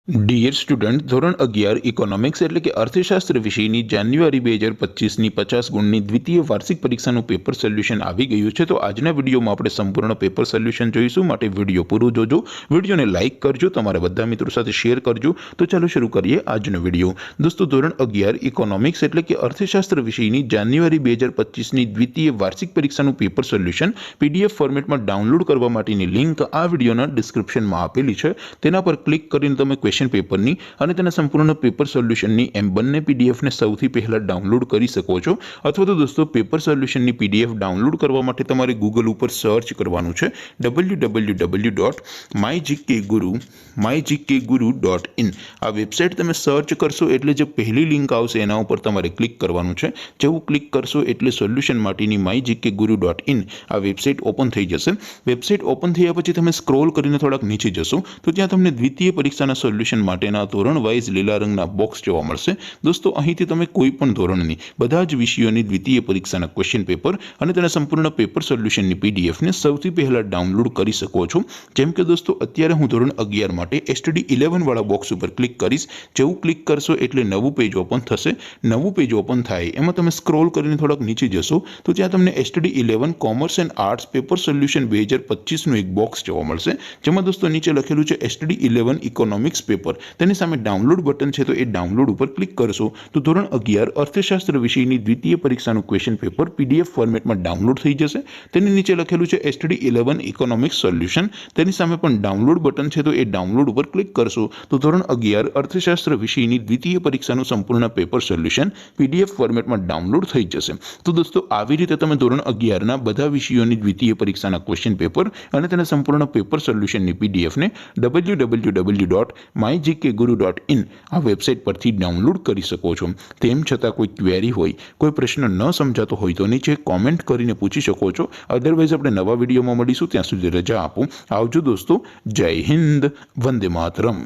Dear student, ધોરણ 11 economics એટલે કે અર્થશાસ્ત્ર વિષયની જાન્યુઆરી 2025ની 50 ગુણની દ્વિતીય વાર્ષિક પરીક્ષાનું પેપર સોલ્યુશન આવી ગયું છે। તો આજના વિડીયોમાં આપણે સંપૂર્ણ પેપર સોલ્યુશન જોઈશું, માટે વિડીયો પૂરો જોજો, વિડીયોને લાઇક કરજો, તમારા બધા મિત્રો સાથે શેર કરજો। તો ચાલો શરૂ કરીએ આજનો વિડીયો। દોસ્તો, ધોરણ 11 ઇકોનોમિક્સ એટલે કે અર્થશાસ્ત્ર વિષયની જાન્યુઆરી 2025ની દ્વિતીય વાર્ષિક પરીક્ષાનું પેપર સોલ્યુશન પીડીએફ ફોર્મેટમાં ડાઉનલોડ કરવા માટેની લિંક આ વિડીયોના ડિસ્ક્રિપ્શનમાં આપેલી છે। તેના પર ક્લિક કરીને તમે ક્વેશ્ચન પેપરની અને તેના સંપૂર્ણ પેપર સોલ્યુશનની એમ બંને પીડીએફને સૌથી પહેલા ડાઉનલોડ કરી શકો છો। અથવા તો દોસ્તો, પેપર સોલ્યુશનની પીડીએફ ડાઉનલોડ કરવા માટે તમારે ગૂગલ ઉપર સર્ચ કરવાનું છે www.mygkguru.in। આ વેબસાઇટ તમે સર્ચ કરશો એટલે જે પહેલી લિંક આવશે એના ઉપર તમારે ક્લિક કરવાનું છે। જેવું ક્લિક કરશો એટલે સોલ્યુશન માટેની mygkguru.in આ વેબસાઇટ ઓપન થઈ જશે। વેબસાઇટ ઓપન થયા પછી તમે સ્ક્રોલ કરીને થોડાક નીચે જશો તો ત્યાં તમને દ્વિતીય પરીક્ષાના સોલ્યુશન માટેના ધોરણ વાઇઝ લીલા રંગના બોક્સ જોવા મળશે। દોસ્તો, અહીંથી તમે કોઈ પણ ધોરણની બધા જ વિષયોની દ્વિતીય પરીક્ષાના ક્વેશ્ચન પેપર અને તેના સંપૂર્ણ પેપર સોલ્યુશનની પીડીએફને સૌથી પહેલા ડાઉનલોડ કરી શકો છો। જેમ કે દોસ્તો, અત્યારે હું ધોરણ 11 માટે STD 11 વાળા બોક્સ ઉપર ક્લિક કરીશ। જેવું ક્લિક કરશો એટલે નવું પેજ ઓપન થશે। નવું પેજ ઓપન થાય એમાં તમે સ્ક્રોલ કરીને થોડાક નીચે જશો તો ત્યાં તમને STD 11 commerce and arts paper solution 2025નું એક બોક્સ જોવા મળશે। જેમાં દોસ્તો નીચે લખેલું છે STD 11 ઇકોનોમિક્સ પેપર। તેની સામે ડાઉનલોડ બટન છે, તો એ ડાઉનલોડ ઉપર ક્લિક કરશો તો ધોરણ 11 અર્થશાસ્ત્ર વિષયની દ્વિતીય પરીક્ષાનું ક્વેશ્ચન પેપર પીડીએફ ફોર્મેટમાં ડાઉનલોડ થઈ જશે। તેની નીચે લખેલું છે STD 11 ઇકોનોમિક્સ સોલ્યુશન। તેની સામે પણ ડાઉનલોડ બટન છે, તો એ ડાઉનલોડ ઉપર ક્લિક કરશો તો ધોરણ 11 અર્થશાસ્ત્ર વિષયની દ્વિતીય પરીક્ષાનું સંપૂર્ણ પેપર સોલ્યુશન પીડીએફ ફોર્મેટમાં ડાઉનલોડ થઈ જશે। તો દોસ્તો, આવી રીતે તમે ધોરણ 11ના બધા વિષયોની દ્વિતીય પરીક્ષાના ક્વેશ્ચન પેપર અને તેના સંપૂર્ણ પેપર સોલ્યુશનની પીડીએફને www.mygkguru.in આ વેબસાઇટ પરથી ડાઉનલોડ કરી શકો છો। તેમ છતાં કોઈ ક્વેરી હોય, કોઈ પ્રશ્ન ન સમજાતો હોય તો નીચે કોમેન્ટ કરીને પૂછી શકો છો। અધરવાઇઝ આપણે નવા વિડીયોમાં મળીશું, ત્યાં સુધી રજા આપો। આવજો દોસ્તો, જય હિન્દ, વંદે માતરમ।